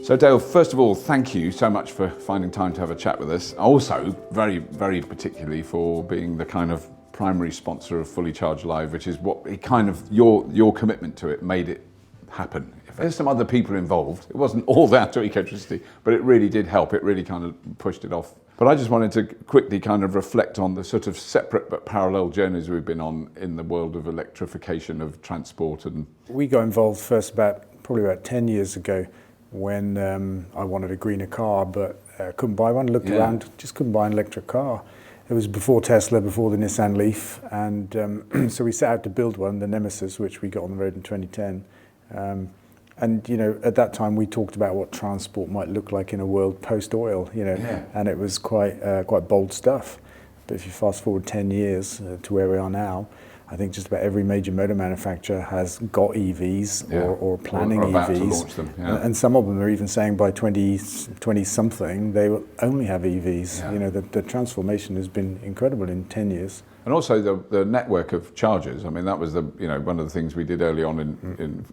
So Dale, first of all, thank you so much for finding time to have a chat with us. Also, very, very particularly for being the kind of primary sponsor of Fully Charged Live, which is what it kind of, your commitment to it made it happen. If there's some other people involved, it wasn't all down to Ecotricity, but it really did help. It really kind of pushed it off. But I just wanted to quickly kind of reflect on the sort of separate but parallel journeys we've been on in the world of electrification of transport. And we got involved first probably about 10 years ago when I wanted a greener car, but couldn't buy one. Looked around, just couldn't buy an electric car. It was before Tesla, before the Nissan Leaf, and so we set out to build one, the Nemesis, which we got on the road in 2010. And you know, at that time we talked about what transport might look like in a world post-oil, you know, and it was quite bold stuff. But if you fast forward 10 years to where we are now, I think just about every major motor manufacturer has got EVs or planning or about EVs. to launch them, and some of them are even saying by 20-something they will only have EVs. Yeah. You know, the transformation has been incredible in 10 years. And also the network of chargers. I mean, that was one of the things we did early on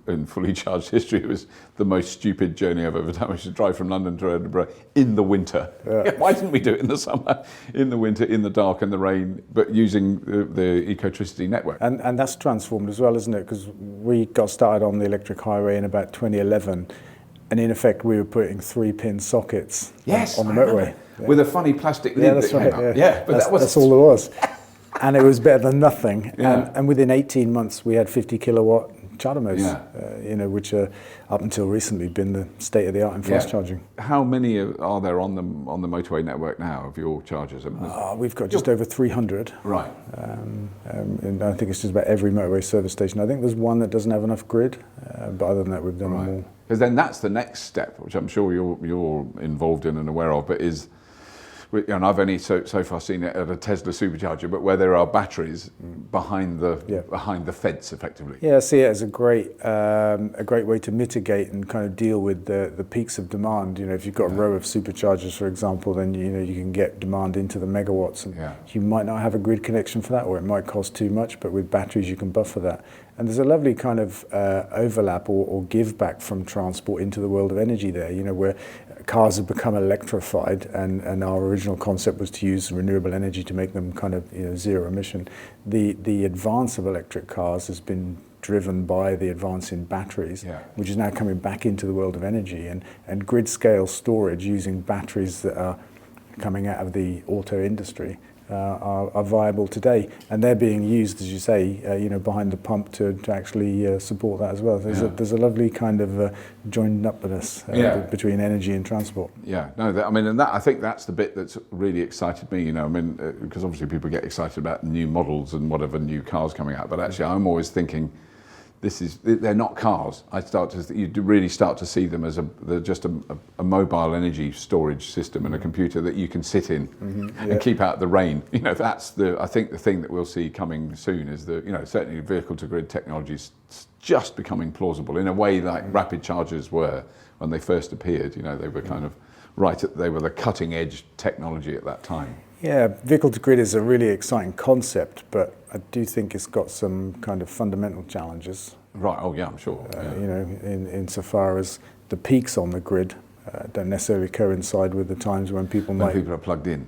in Fully Charged history. It was the most stupid journey I've ever done, which is to drive from London to Edinburgh in the winter. Why didn't we do it in the summer, in the winter, in the dark and the rain, but using the Ecotricity network? And that's transformed as well, isn't it? Because we got started on the electric highway in about 2011. And in effect, we were putting 3-pin sockets on the motorway. With a funny plastic lid that's that right, came out. But that's all there was. And it was better than nothing. Yeah. And within 18 months, we had 50 kilowatt charger modes, you know, which are up until recently been the state of the art in fast charging. How many are there on the motorway network now of your chargers? We've got just over 300. Right. And I think it's just about every motorway service station. I think there's one that doesn't have enough grid, but other than that, we've done them all. Because then that's the next step, which I'm sure you're involved in and aware of, but is, and I've only so far seen it at a Tesla supercharger, but where there are batteries behind the fence, effectively. Yeah, I see it as a great way to mitigate and kind of deal with the peaks of demand. You know, if you've got a row of superchargers, for example, then you know you can get demand into the megawatts, and you might not have a grid connection for that, or it might cost too much. But with batteries, you can buffer that. And there's a lovely kind of overlap or give back from transport into the world of energy there, you know, where cars have become electrified and our original concept was to use renewable energy to make them kind of, you know, zero emission. The advance of electric cars has been driven by the advance in batteries, which is now coming back into the world of energy, and grid scale storage using batteries that are coming out of the auto industry are viable today, and they're being used, as you say, you know, behind the pump to actually support that as well. There's a lovely kind of joined upness between energy and transport. Yeah, no, I mean, and I think that's the bit that's really excited me. You know, I mean, because obviously people get excited about new models and whatever new cars coming out, but actually, I'm always thinking, they're not cars. You really start to see them as they're just a mobile energy storage system and a computer that you can sit in and keep out the rain. You know, that's I think the thing that we'll see coming soon is certainly vehicle to grid technology is just becoming plausible in a way like rapid chargers were when they first appeared. You know, they were kind of they were the cutting edge technology at that time. Yeah, vehicle to grid is a really exciting concept, but I do think it's got some kind of fundamental challenges. Right, oh yeah, I'm sure. You know, insofar as the peaks on the grid don't necessarily coincide with the times when people are plugged in.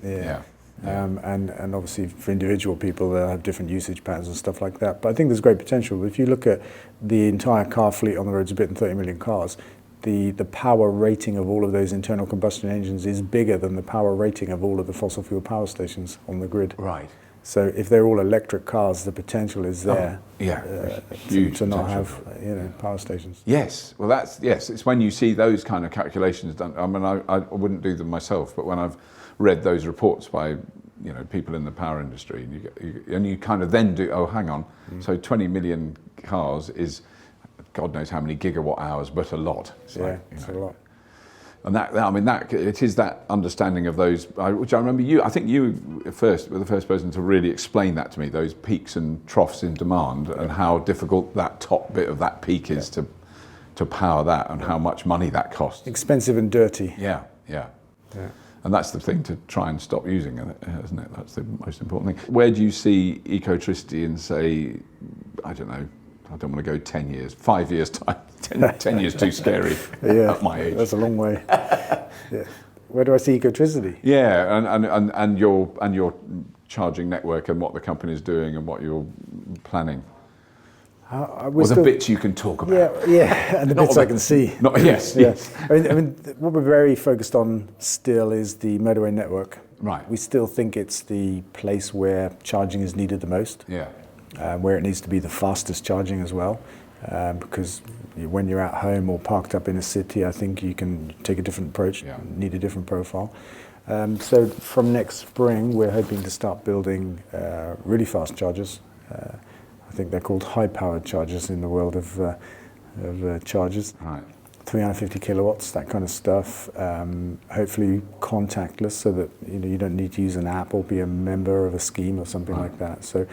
And obviously for individual people they'll have different usage patterns and stuff like that. But I think there's great potential. But if you look at the entire car fleet on the roads, a bit than 30 million cars, the power rating of all of those internal combustion engines is bigger than the power rating of all of the fossil fuel power stations on the grid. Right. So if they're all electric cars, the potential is there to not have power stations. Yes, well it's when you see those kind of calculations done. I mean, I wouldn't do them myself, but when I've read those reports by people in the power industry, and you kind of then do, oh hang on, so 20 million cars is God knows how many gigawatt hours, but a lot. It's a lot. And it is that understanding of those, which I remember I think you were the first person to really explain that to me, those peaks and troughs in demand and how difficult that top bit of that peak is to power that and how much money that costs. Expensive and dirty. Yeah. And that's the thing to try and stop using, isn't it? That's the most important thing. Where do you see Ecotricity in, say, I don't know, I don't want to go 10 years, 5 years time. 10 years too scary at my age. That's a long way. Yeah. Where do I see ecotricity? Yeah, and your charging network and what the company is doing and what you're planning. The bits you can talk about. Yeah, and the bits I can see. Yes. I mean, what we're very focused on still is the motorway network. Right. We still think it's the place where charging is needed the most. Yeah. Where it needs to be the fastest charging as well. Because when you're at home or parked up in a city, I think you can take a different approach, need a different profile. So from next spring, we're hoping to start building really fast chargers. I think they're called high-powered chargers in the world of chargers. Right. 350 kilowatts, that kind of stuff. Hopefully contactless, so that you don't need to use an app or be a member of a scheme or something like that. So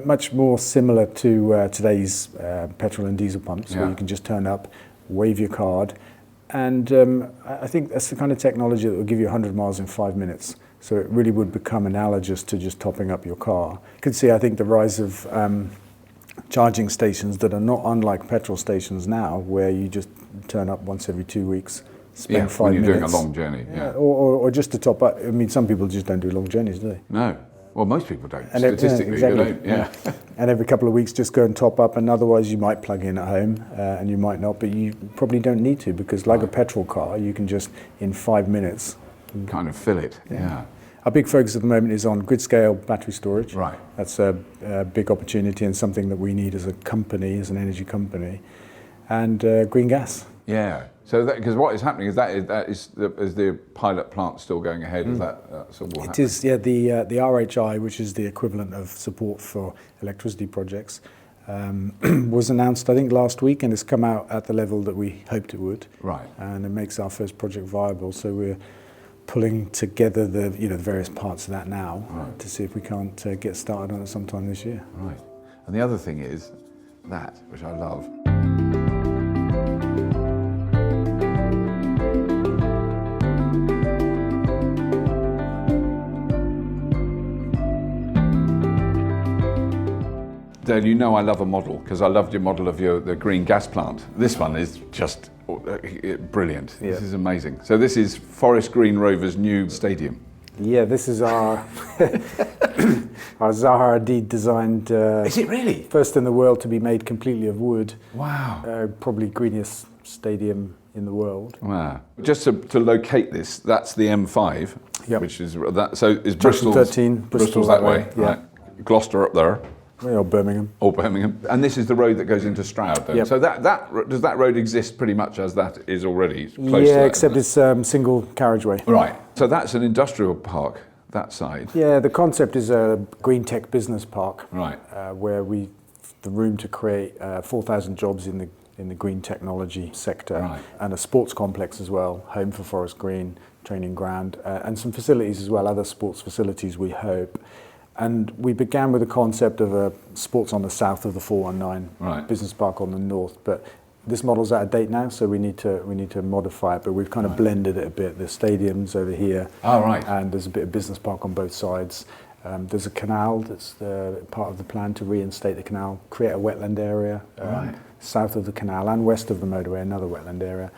much more similar to today's petrol and diesel pumps, where you can just turn up, wave your card, and I think that's the kind of technology that will give you 100 miles in 5 minutes. So it really would become analogous to just topping up your car. You can see, I think, the rise of charging stations that are not unlike petrol stations now, where you just turn up once every 2 weeks, spend 5 minutes. When you're doing a long journey. Or just to top up. I mean, some people just don't do long journeys, do they? No. Well, most people don't. Statistically, they don't. Yeah. And every couple of weeks, just go and top up, and otherwise you might plug in at home, and you might not, but you probably don't need to, because like a petrol car, you can just, in 5 minutes... kind of fill it, Our big focus at the moment is on grid-scale battery storage. Right. That's a big opportunity and something that we need as a company, as an energy company, and green gas. Yeah. So, because what is happening is is the pilot plant still going ahead? Is that sort of what It is, yeah. The RHI, which is the equivalent of support for electricity projects, was announced, I think, last week, and it's come out at the level that we hoped it would. Right. And it makes our first project viable. So we're pulling together the various parts of that now to see if we can't get started on it sometime this year. Right. And the other thing is that, which I love. Dale, you know I love a model, because I loved your model of the green gas plant. This one is just brilliant. Yeah. This is amazing. So this is Forest Green Rovers' new stadium. Yeah, this is our our Zaha Hadid designed. Is it really? First in the world to be made completely of wood. Wow. Probably greenest stadium in the world. Wow. Just to locate this, that's the M5, which is that. So is Bristol 13? Bristol's that way, yeah. Right? Gloucester up there. Or Birmingham. Or Birmingham. And this is the road that goes into Stroud then. Yep. So does that road exist pretty much as that is already? Close to that, except it's single carriageway. Right. So that's an industrial park, that side. Yeah, the concept is a green tech business park. Right. Where the room to create 4,000 jobs in the green technology sector. Right. And a sports complex as well, home for Forest Green, training ground, and some facilities as well, other sports facilities we hope. And we began with the concept of a sports on the south of the 419, business park on the north. But this model's out of date now, so we need to modify it. But we've kind of blended it a bit. The stadium's over here, and there's a bit of business park on both sides. There's a canal that's part of the plan to reinstate the canal, create a wetland area south of the canal and west of the motorway, another wetland area.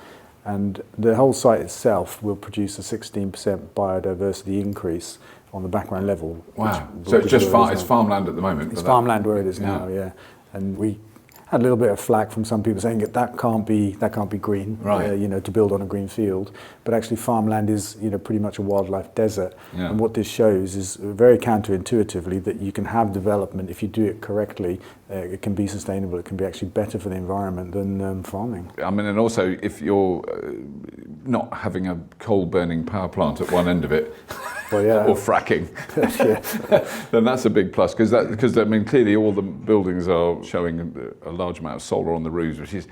And the whole site itself will produce a 16% biodiversity increase on the background level. Wow. So it's just it's farmland at the moment? It's farmland where it is now, yeah. And we had a little bit of flack from some people saying that can't be green, to build on a green field. But actually farmland is, pretty much a wildlife desert. Yeah. And what this shows is very counterintuitively that you can have development, if you do it correctly, it can be sustainable, it can be actually better for the environment than farming. I mean, and also if you're not having a coal-burning power plant at one end of it, or fracking, then that's a big plus, because I mean, clearly all the buildings are showing a large amount of solar on the roofs,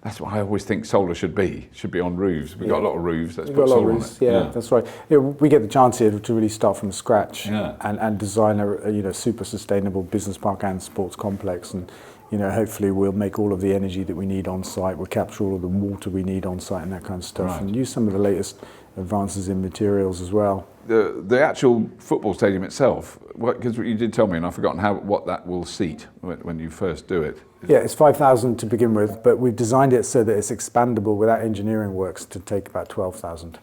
that's what I always think solar should be on roofs. We've got a lot of roofs, let's put solar on it. Yeah, that's right. We get the chance here to really start from scratch and design a super sustainable business park and sports complex, and hopefully we'll make all of the energy that we need on site, we'll capture all of the water we need on site and that kind of stuff, and use some of the latest advances in materials as well. The actual football stadium itself, because you did tell me, and I've forgotten what that will seat when you first do it. Yeah, it's 5,000 to begin with, but we've designed it so that it's expandable without engineering works to take about 12,000.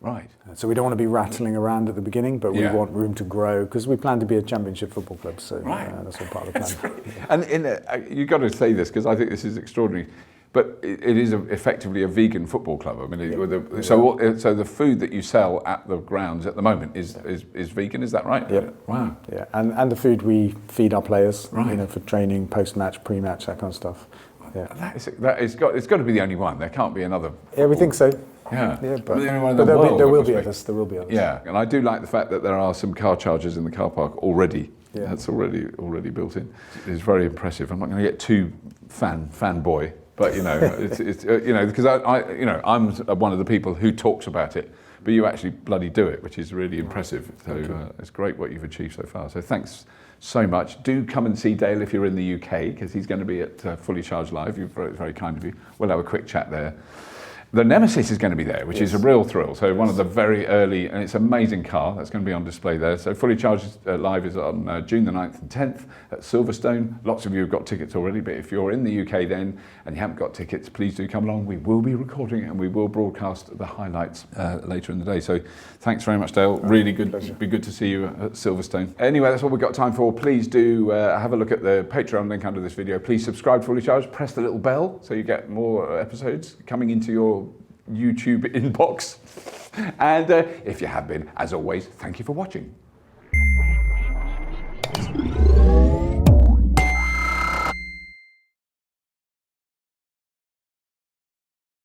Right. So we don't want to be rattling around at the beginning, but we want room to grow because we plan to be a championship football club. So that's all part of the plan. And you've got to say this because I think this is extraordinary. But it is effectively a vegan football club. I mean, so the food that you sell at the grounds at the moment is vegan. Is that right? Yeah. Wow. Yeah, and the food we feed our players, right. For training, post-match, pre-match, that kind of stuff. Yeah. It's got to be the only one. There can't be another. Yeah, we think so. Yeah. But there will be others. There will be others. Yeah, and I do like the fact that there are some car chargers in the car park already. Yeah. That's already built in. It's very impressive. I'm not going to get too fanboy. But it's because I'm one of the people who talks about it, but you actually bloody do it, which is really impressive. So it's great what you've achieved so far. So thanks so much. Do come and see Dale if you're in the UK, because he's going to be at Fully Charged Live. You're very, very kind of you. We'll have a quick chat there. The Nemesis is going to be there, which is a real thrill. So one of the very early, and it's an amazing car that's going to be on display there. So Fully Charged Live is on June the 9th and 10th at Silverstone. Lots of you have got tickets already, but if you're in the UK then and you haven't got tickets, please do come along. We will be recording it and we will broadcast the highlights later in the day. So thanks very much, Dale. Really good. It'd be good to see you at Silverstone. Anyway, that's all we've got time for. Please do have a look at the Patreon link under this video. Please subscribe to Fully Charged. Press the little bell so you get more episodes coming into your YouTube inbox. And if you have been, as always, thank you for watching.